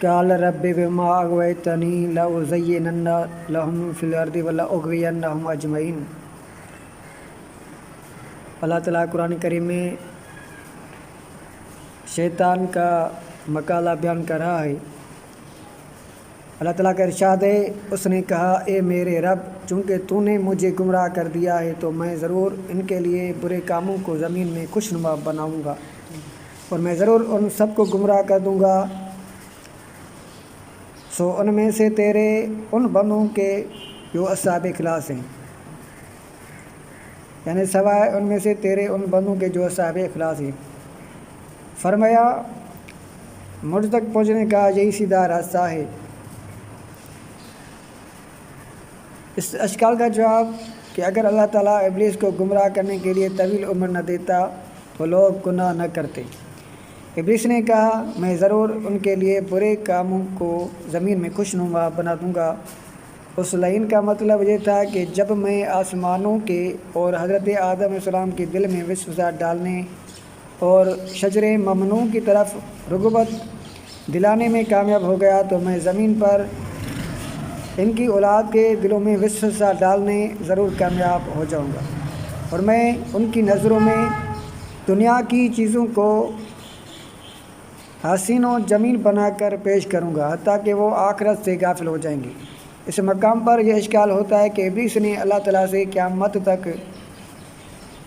قال رب بما اغويتني لأزينن لهم في الارض ولأغوينهم اجمعین۔ اللہ تعالیٰ قرآن کریم میں شیطان کا مقالہ بیان کر رہا ہے۔ اللہ تعالیٰ کا ارشاد ہے، اس نے کہا اے میرے رب، چونکہ تو نے مجھے گمراہ کر دیا ہے تو میں ضرور ان کے لیے برے کاموں کو زمین میں خوشنما بناؤں گا، اور میں ضرور ان سب کو گمراہ کر دوں گا، سو ان میں سے تیرے ان بندوں کے جو اصحاب اخلاص ہیں، یعنی سوائے ان میں سے تیرے ان بندوں کے جو اصحاب اخلاص ہیں۔ فرمایا مجھ تک پہنچنے کا یہی سیدھا راستہ ہے۔ اس اشکال کا جواب کہ اگر اللہ تعالیٰ ابلیس کو گمراہ کرنے کے لیے طویل عمر نہ دیتا تو لوگ گناہ نہ کرتے۔ ابلیس نے کہا میں ضرور ان کے لیے برے کاموں کو زمین میں خوشنما بنا دوں گا۔ اس لائن کا مطلب یہ تھا کہ جب میں آسمانوں کے اور حضرت آدم علیہ السلام کے دل میں وسوسہ ڈالنے اور شجر ممنوع کی طرف رغبت دلانے میں کامیاب ہو گیا تو میں زمین پر ان کی اولاد کے دلوں میں وسوسہ ڈالنے ضرور کامیاب ہو جاؤں گا، اور میں ان کی نظروں میں دنیا کی چیزوں کو حسین و جمیل بنا کر پیش کروں گا، حتیٰ کہ وہ آخرت سے غافل ہو جائیں گے۔ اس مقام پر یہ اشکال ہوتا ہے کہ ابلیس نے اللہ تعالیٰ سے قیامت تک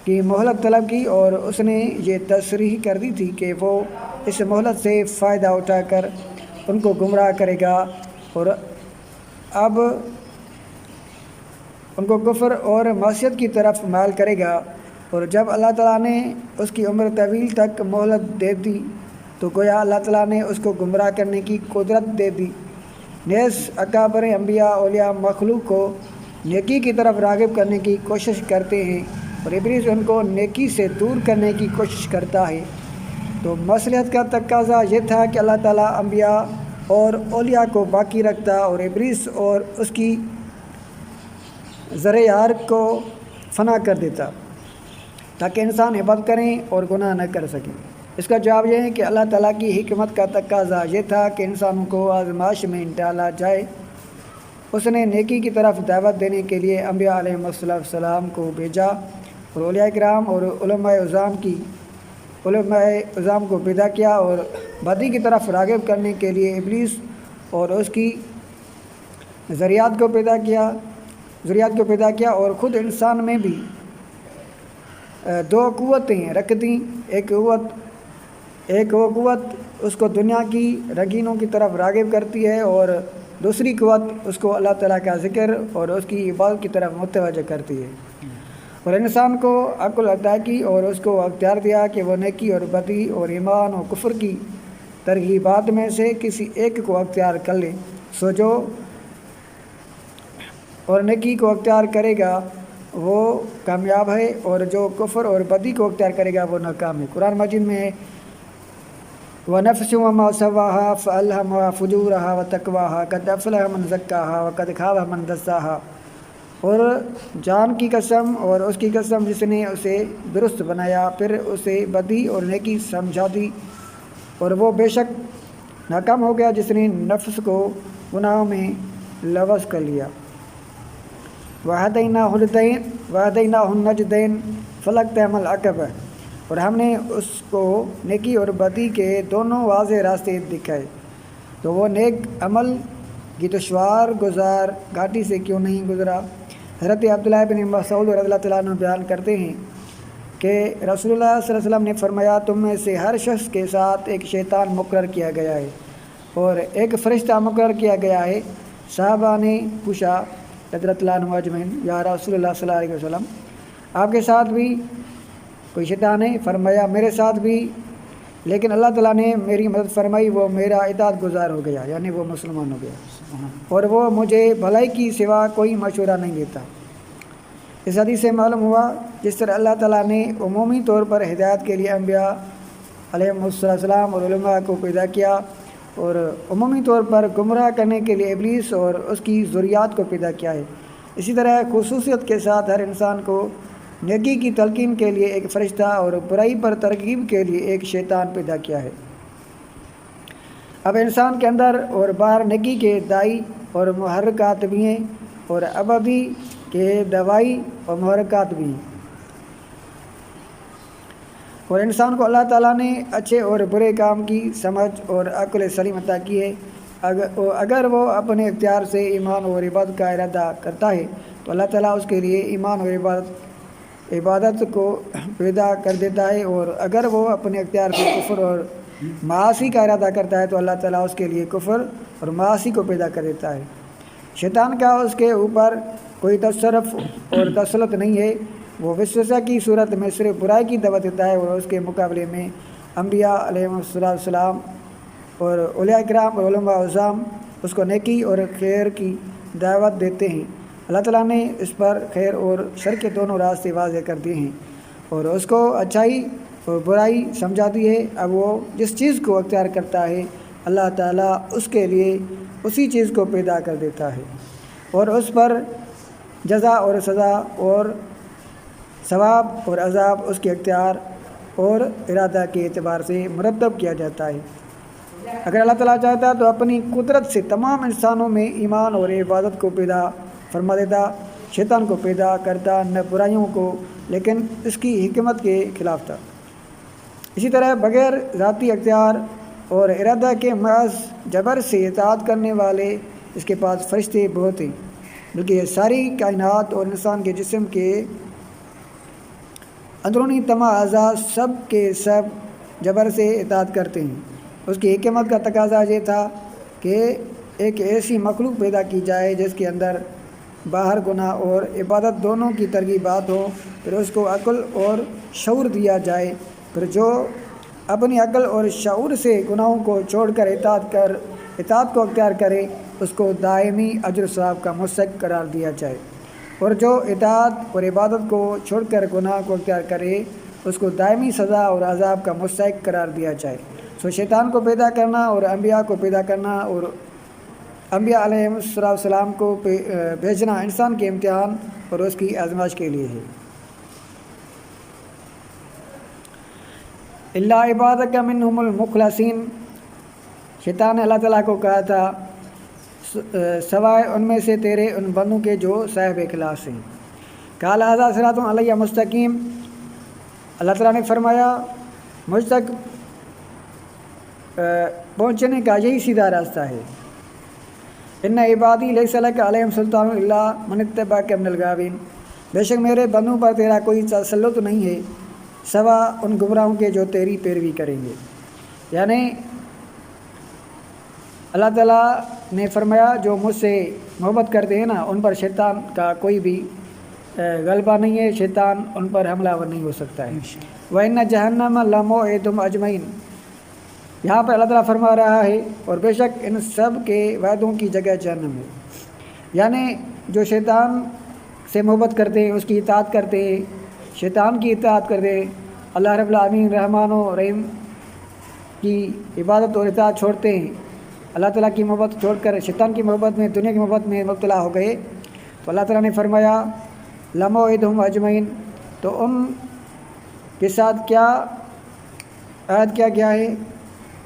کی مہلت طلب کی، اور اس نے یہ تصریح کر دی تھی کہ وہ اس مہلت سے فائدہ اٹھا کر ان کو گمراہ کرے گا، اور اب ان کو کفر اور معصیت کی طرف مائل کرے گا۔ اور جب اللہ تعالیٰ نے اس کی عمر طویل تک مہلت دے دی تو گویا اللہ تعالیٰ نے اس کو گمراہ کرنے کی قدرت دے دی۔ نیز اکابر انبیاء اولیاء مخلوق کو نیکی کی طرف راغب کرنے کی کوشش کرتے ہیں، اور ابلیس ان کو نیکی سے دور کرنے کی کوشش کرتا ہے۔ تو مصلحت کا تقاضا یہ تھا کہ اللہ تعالیٰ انبیاء اور اولیاء کو باقی رکھتا اور ابلیس اور اس کی ذریعہ کو فنا کر دیتا، تاکہ انسان عبادت کریں اور گناہ نہ کر سکیں۔ اس کا جواب یہ ہے کہ اللہ تعالیٰ کی حکمت کا تقاضا یہ تھا کہ انسانوں کو آزمائش میں ڈالا جائے۔ اس نے نیکی کی طرف دعوت دینے کے لیے انبیاء علیہ السلام کو بھیجا، اور اولیاء کرام اور علماء اعظام کو پیدا کیا، اور بدی کی طرف راغب کرنے کے لیے ابلیس اور اس کی ذریات کو پیدا کیا، اور خود انسان میں بھی دو قوتیں رکھ دیں۔ ایک وہ قوت اس کو دنیا کی رنگینوں کی طرف راغب کرتی ہے، اور دوسری قوت اس کو اللہ تعالیٰ کا ذکر اور اس کی عبادت کی طرف متوجہ کرتی ہے۔ اور انسان کو عقل عطا کی اور اس کو اختیار دیا کہ وہ نیکی اور بدی اور ایمان اور کفر کی ترغیبات میں سے کسی ایک کو اختیار کر لے، سو جو اور نیکی کو اختیار کرے گا وہ کامیاب ہے، اور جو کفر اور بدی کو اختیار کرے گا وہ ناکام ہے۔ قرآن مجید میں ہے وَنَفْسٍ وَمَا سَوَّاهَا فَأَلْهَمَهَا فُجُورَهَا وَتَقْوَاهَا قَدْ أَفْلَحَ مَنْ زَكَّاهَا وَقَدْ خَابَ مَنْ دَسَّاهَا۔ اور جان کی قسم اور اس کی قسم جس نے اسے درست بنایا، پھر اسے بدی اور نیکی سمجھا دی، اور وہ بے شک ناکام ہو گیا جس نے نفس کو گناہوں میں لوث کر لیا۔ وَهَدَيْنَاهُ النَّجْدَيْنِ فَلَاقْتَحَمَ الْعَقَبَةَ۔ اور ہم نے اس کو نیکی اور بدی کے دونوں واضح راستے دکھائے، تو وہ نیک عمل کی دشوار گزار گھاٹی سے کیوں نہیں گزرا۔ حضرت عبداللہ بن مسعود رضی اللہ تعالیٰ عنہ بیان کرتے ہیں کہ رسول اللہ صلی اللہ علیہ وسلم نے فرمایا تم میں سے ہر شخص کے ساتھ ایک شیطان مقرر کیا گیا ہے اور ایک فرشتہ مقرر کیا گیا ہے۔ صحابہ نے پوچھا رضی اللہ عنہ اجمعین یا رسول اللہ صلی اللہ علیہ وسلم، آپ کے ساتھ بھی کوئی شیطان ہے؟ فرمایا میرے ساتھ بھی، لیکن اللہ تعالیٰ نے میری مدد فرمائی، وہ میرا اطاعت گزار ہو گیا، یعنی وہ مسلمان ہو گیا، اور وہ مجھے بھلائی کی سوا کوئی مشورہ نہیں دیتا۔ اس حدیث سے معلوم ہوا جس طرح اللہ تعالیٰ نے عمومی طور پر ہدایت کے لیے انبیاء علیہ السلام اور علماء کو پیدا کیا، اور عمومی طور پر گمراہ کرنے کے لیے ابلیس اور اس کی ذریات کو پیدا کیا ہے، اسی طرح خصوصیت کے ساتھ ہر انسان کو نیکی کی تلقین کے لیے ایک فرشتہ اور برائی پر ترغیب کے لیے ایک شیطان پیدا کیا ہے۔ اب انسان کے اندر اور باہر نیکی کے دائی اور محرکات بھی ہیں اور ابدی کے دوائی اور محرکات بھی ہیں، اور انسان کو اللہ تعالیٰ نے اچھے اور برے کام کی سمجھ اور عقل سلیم عطا کی ہے۔ اگر وہ اپنے اختیار سے ایمان اور عبادت کا ارادہ کرتا ہے تو اللہ تعالیٰ اس کے لیے ایمان اور عبادت کو پیدا کر دیتا ہے، اور اگر وہ اپنے اختیار سے کفر اور معاصی کا ارادہ کرتا ہے تو اللہ تعالیٰ اس کے لیے کفر اور معاصی کو پیدا کر دیتا ہے۔ شیطان کا اس کے اوپر کوئی تصرف اور تسلط نہیں ہے، وہ وسوسہ کی صورت میں صرف برائی کی دعوت دیتا ہے، اور اس کے مقابلے میں انبیاء علیہ السلام اور اولیاء کرام اور علماء اعظام اس کو نیکی اور خیر کی دعوت دیتے ہیں۔ اللہ تعالیٰ نے اس پر خیر اور شر کے دونوں راستے واضح کر دیے ہیں اور اس کو اچھائی اور برائی سمجھا دی ہے۔ اب وہ جس چیز کو اختیار کرتا ہے اللہ تعالیٰ اس کے لیے اسی چیز کو پیدا کر دیتا ہے، اور اس پر جزا اور سزا اور ثواب اور عذاب اس کے اختیار اور ارادہ کے اعتبار سے مرتب کیا جاتا ہے۔ اگر اللہ تعالیٰ چاہتا تو اپنی قدرت سے تمام انسانوں میں ایمان اور عبادت کو پیدا فرما دیتا، شیطان کو پیدا کرتا نہ برائیوں کو، لیکن اس کی حکمت کے خلاف تھا۔ اسی طرح بغیر ذاتی اختیار اور ارادہ کے محض جبر سے اطاعت کرنے والے اس کے پاس فرشتے بہت ہیں، بلکہ یہ ساری کائنات اور انسان کے جسم کے اندرونی تمام اعضاء سب کے سب جبر سے اطاعت کرتے ہیں۔ اس کی حکمت کا تقاضا یہ تھا کہ ایک ایسی مخلوق پیدا کی جائے جس کے اندر باہر گناہ اور عبادت دونوں کی ترغیبات ہوں، پھر اس کو عقل اور شعور دیا جائے، پھر جو اپنی عقل اور شعور سے گناہوں کو چھوڑ کر اطاعت کو اختیار کرے اس کو دائمی اجر و ثواب کا مستحق قرار دیا جائے، اور جو اطاعت اور عبادت کو چھوڑ کر گناہ کو اختیار کرے اس کو دائمی سزا اور عذاب کا مستحق قرار دیا جائے۔ شیطان کو پیدا کرنا اور انبیاء کو پیدا کرنا اور انبیاء علیہ السلام کو بھیجنا انسان کے امتحان اور اس کی آزمائش کے لیے ہے۔ الا عبادک منہم المخلصین، شیطان نے اللہ تعالیٰ کو کہا تھا سوائے ان میں سے تیرے ان بندوں کے جو صاحب اخلاص ہیں۔ قال ھذا صراط علیہ مستقیم، اللہ تعالیٰ نے فرمایا مجھ تک پہنچنے کا یہی سیدھا راستہ ہے۔ ان عبادی لیس لک علیہم سلطان الا من اتبعک من الغاوین، بے شک میرے بندوں پر تیرا کوئی تسلط نہیں ہے سوا ان گمراہوں کے جو تیری پیروی کریں گے۔ یعنی اللہ تعالیٰ نے فرمایا جو مجھ سے محبت کرتے ہیں نا ان پر شیطان کا کوئی بھی غلبہ نہیں ہے، شیطان ان پر حملہ آور نہیں ہو سکتا ہے۔ وَإِنَّ جَهَنَّمَ لَمَوْعِدُهُمْ أَجْمَعِينَ، یہاں پر اللہ تعالیٰ فرما رہا ہے اور بے شک ان سب کے وعدوں کی جگہ جہنم ہے۔ یعنی جو شیطان سے محبت کرتے ہیں اس کی اطاعت کرتے ہیں، شیطان کی اطاعت کرتے ہیں، اللہ رب العالمین رحمان و رحیم کی عبادت اور اطاعت چھوڑتے ہیں، اللہ تعالیٰ کی محبت چھوڑ کر شیطان کی محبت میں دنیا کی محبت میں مبتلا ہو گئے، تو اللہ تعالیٰ نے فرمایا لَمَوْعِدُهُمْ أَجْمَعِينَ، تو ان کے ساتھ کیا عہد کیا گیا ہے،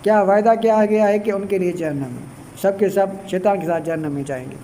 کیا وعدہ کیا گیا ہے کہ ان کے لیے جہنم ہے، سب کے سب شیطان کے ساتھ جہنم میں جائیں گے۔